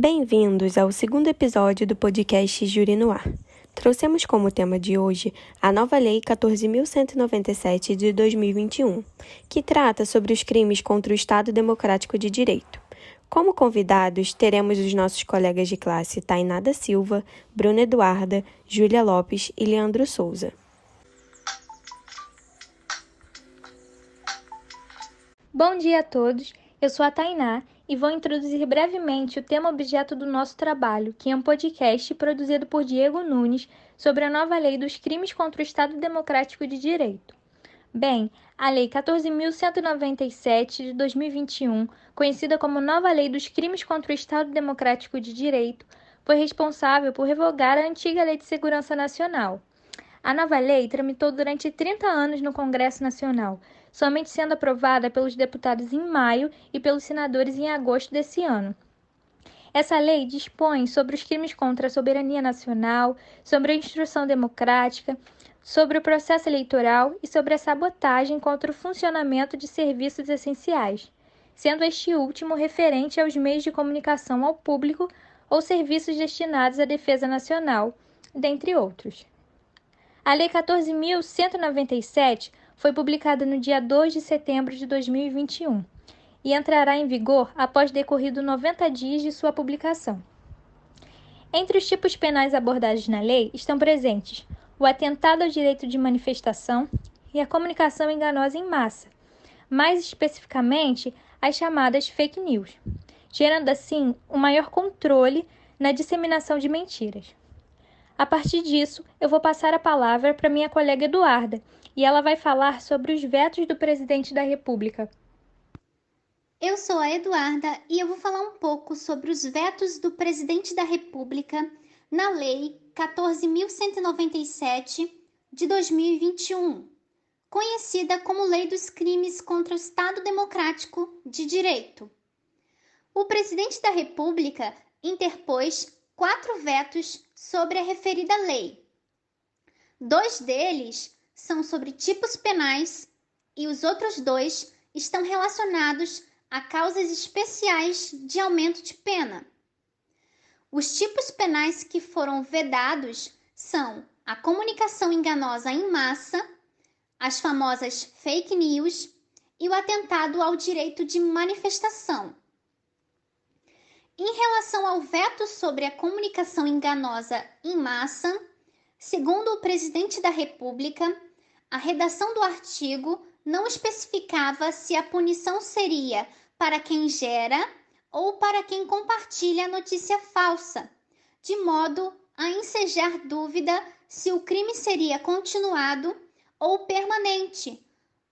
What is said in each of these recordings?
Bem-vindos ao segundo episódio do podcast Júri no Ar. Trouxemos como tema de hoje a nova Lei 14.197 de 2021, que trata sobre os crimes contra o Estado Democrático de Direito. Como convidados, teremos os nossos colegas de classe Tainá da Silva, Bruna Eduarda, Júlia Lopes e Leandro Souza. Bom dia a todos, eu sou a Tainá e vou introduzir brevemente o tema objeto do nosso trabalho, que é um podcast produzido por Diego Nunes sobre a nova Lei dos Crimes contra o Estado Democrático de Direito. Bem, a Lei 14.197 de 2021, conhecida como Nova Lei dos Crimes contra o Estado Democrático de Direito, foi responsável por revogar a antiga Lei de Segurança Nacional. A nova lei tramitou durante 30 anos no Congresso Nacional, somente sendo aprovada pelos deputados em maio e pelos senadores em agosto desse ano. Essa lei dispõe sobre os crimes contra a soberania nacional, sobre a instrução democrática, sobre o processo eleitoral e sobre a sabotagem contra o funcionamento de serviços essenciais, sendo este último referente aos meios de comunicação ao público ou serviços destinados à defesa nacional, dentre outros. A Lei 14.197 foi publicada no dia 2 de setembro de 2021 e entrará em vigor após decorrido 90 dias de sua publicação. Entre os tipos penais abordados na lei estão presentes o atentado ao direito de manifestação e a comunicação enganosa em massa, mais especificamente as chamadas fake news, gerando assim um maior controle na disseminação de mentiras. A partir disso, eu vou passar a palavra para minha colega Eduarda, e ela vai falar sobre os vetos do presidente da República. Eu sou a Eduarda e eu vou falar um pouco sobre os vetos do presidente da República na Lei 14.197 de 2021, conhecida como Lei dos Crimes contra o Estado Democrático de Direito. O presidente da República interpôs 4 vetos sobre a referida lei. 2 deles são sobre tipos penais e os outros 2 estão relacionados a causas especiais de aumento de pena. Os tipos penais que foram vedados são a comunicação enganosa em massa, as famosas fake news e o atentado ao direito de manifestação. Em relação ao veto sobre a comunicação enganosa em massa, segundo o presidente da República, a redação do artigo não especificava se a punição seria para quem gera ou para quem compartilha a notícia falsa, de modo a ensejar dúvida se o crime seria continuado ou permanente,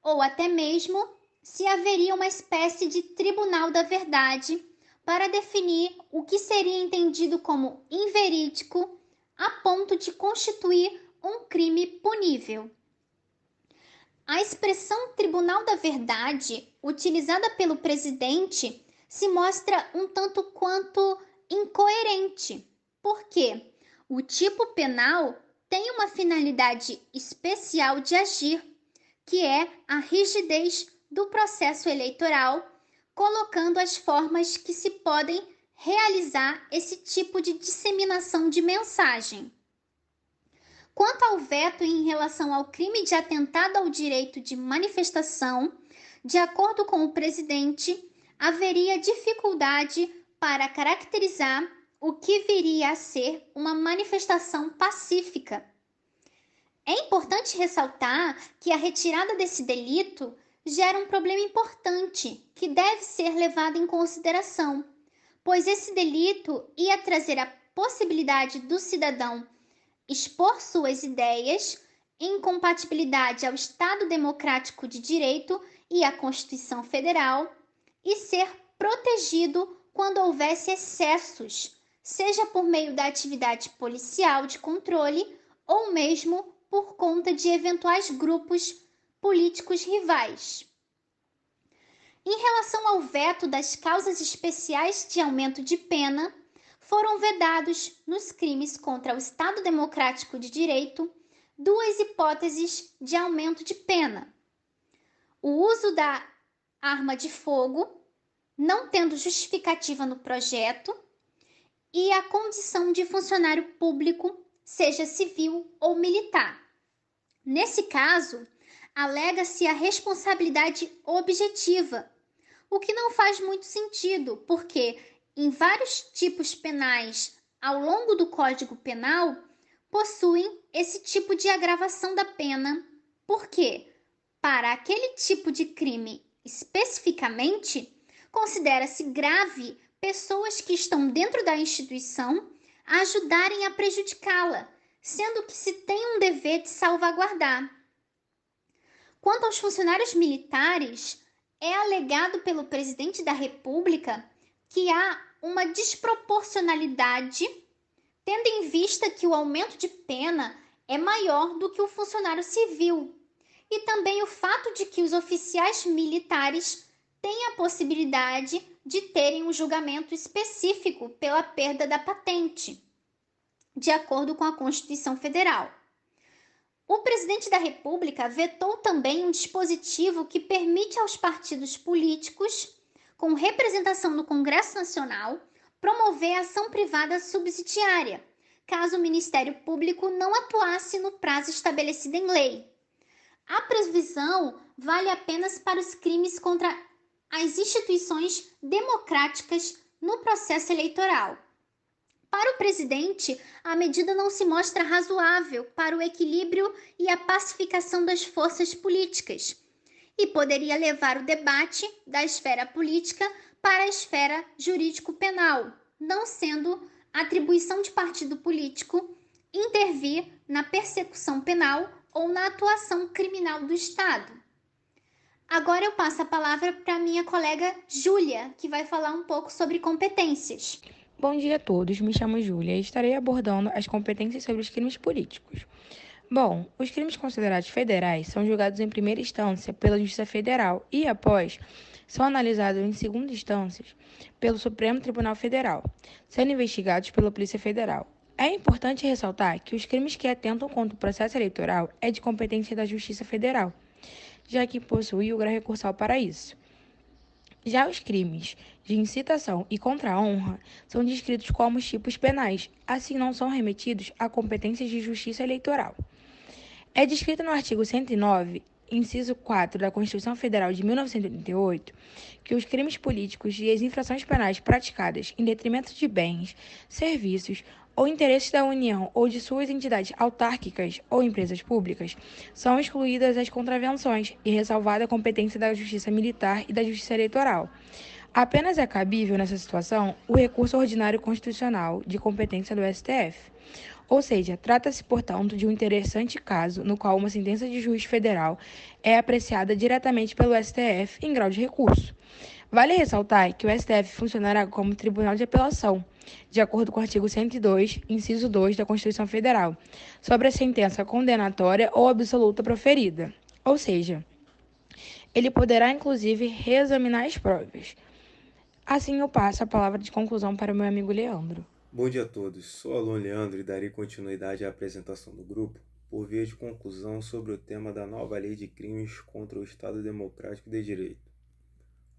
ou até mesmo se haveria uma espécie de tribunal da verdade para definir o que seria entendido como inverídico a ponto de constituir um crime punível. A expressão Tribunal da Verdade, utilizada pelo presidente, se mostra um tanto quanto incoerente, porque o tipo penal tem uma finalidade especial de agir, que é a rigidez do processo eleitoral, colocando as formas que se podem realizar esse tipo de disseminação de mensagem. Quanto ao veto em relação ao crime de atentado ao direito de manifestação, de acordo com o presidente, haveria dificuldade para caracterizar o que viria a ser uma manifestação pacífica. É importante ressaltar que a retirada desse delito gera um problema importante que deve ser levado em consideração, pois esse delito ia trazer a possibilidade do cidadão expor suas ideias em compatibilidade ao Estado Democrático de Direito e à Constituição Federal e ser protegido quando houvesse excessos, seja por meio da atividade policial de controle ou mesmo por conta de eventuais grupos políticos rivais. Em relação ao veto das causas especiais de aumento de pena, foram vedados nos crimes contra o Estado Democrático de Direito 2 hipóteses de aumento de pena: o uso da arma de fogo, não tendo justificativa no projeto, e a condição de funcionário público, seja civil ou militar. Nesse caso, alega-se a responsabilidade objetiva, o que não faz muito sentido, porque em vários tipos penais ao longo do Código Penal possuem esse tipo de agravação da pena, porque para aquele tipo de crime especificamente, considera-se grave pessoas que estão dentro da instituição ajudarem a prejudicá-la, sendo que se tem um dever de salvaguardar. Quanto aos funcionários militares, é alegado pelo presidente da República que há uma desproporcionalidade, tendo em vista que o aumento de pena é maior do que o funcionário civil, e também o fato de que os oficiais militares têm a possibilidade de terem um julgamento específico pela perda da patente, de acordo com a Constituição Federal. O presidente da República vetou também um dispositivo que permite aos partidos políticos, com representação no Congresso Nacional, promover ação privada subsidiária, caso o Ministério Público não atuasse no prazo estabelecido em lei. A previsão vale apenas para os crimes contra as instituições democráticas no processo eleitoral. Para o presidente, a medida não se mostra razoável para o equilíbrio e a pacificação das forças políticas e poderia levar o debate da esfera política para a esfera jurídico-penal, não sendo atribuição de partido político intervir na persecução penal ou na atuação criminal do Estado. Agora eu passo a palavra para minha colega Júlia, que vai falar um pouco sobre competências. Bom dia a todos, me chamo Júlia e estarei abordando as competências sobre os crimes políticos. Bom, os crimes considerados federais são julgados em primeira instância pela Justiça Federal e, após, são analisados em segunda instância pelo Supremo Tribunal Federal, sendo investigados pela Polícia Federal. É importante ressaltar que os crimes que atentam contra o processo eleitoral é de competência da Justiça Federal, já que possui o grau recursal para isso. Já os crimes de incitação e contra a honra são descritos como os tipos penais, assim não são remetidos a competências de justiça eleitoral. É descrito no artigo 109, inciso 4 da Constituição Federal de 1988, que os crimes políticos e as infrações penais praticadas em detrimento de bens, serviços ou interesses da União ou de suas entidades autárquicas ou empresas públicas são excluídas as contravenções e ressalvada a competência da Justiça Militar e da Justiça Eleitoral. Apenas é cabível, nessa situação, o recurso ordinário constitucional de competência do STF. Ou seja, trata-se, portanto, de um interessante caso no qual uma sentença de juiz federal é apreciada diretamente pelo STF em grau de recurso. Vale ressaltar que o STF funcionará como Tribunal de Apelação, de acordo com o artigo 102, inciso 2 da Constituição Federal, sobre a sentença condenatória ou absoluta proferida. Ou seja, ele poderá, inclusive, reexaminar as provas. Assim, eu passo a palavra de conclusão para o meu amigo Leandro. Bom dia a todos, sou o aluno Leandro e darei continuidade à apresentação do grupo por via de conclusão sobre o tema da nova lei de crimes contra o Estado Democrático de Direito.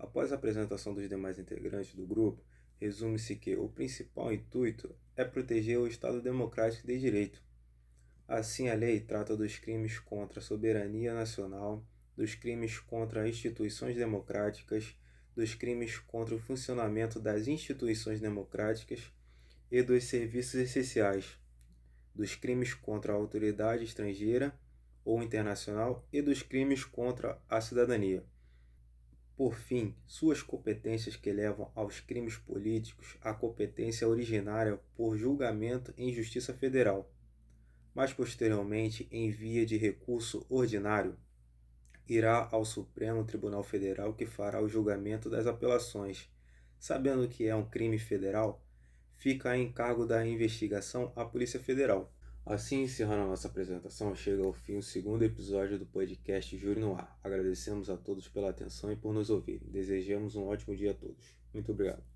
Após a apresentação dos demais integrantes do grupo, resume-se que o principal intuito é proteger o Estado Democrático de Direito. Assim, a lei trata dos crimes contra a soberania nacional, dos crimes contra instituições democráticas, dos crimes contra o funcionamento das instituições democráticas e dos serviços essenciais, dos crimes contra a autoridade estrangeira ou internacional e dos crimes contra a cidadania. Por fim, suas competências que levam aos crimes políticos, a competência originária por julgamento em Justiça Federal, mas posteriormente, em via de recurso ordinário, irá ao Supremo Tribunal Federal, que fará o julgamento das apelações. Sabendo que é um crime federal, fica a encargo da investigação à Polícia Federal. Assim, encerrando a nossa apresentação, chega ao fim o segundo episódio do podcast Júri no Ar. Agradecemos a todos pela atenção e por nos ouvirem. Desejamos um ótimo dia a todos. Muito obrigado.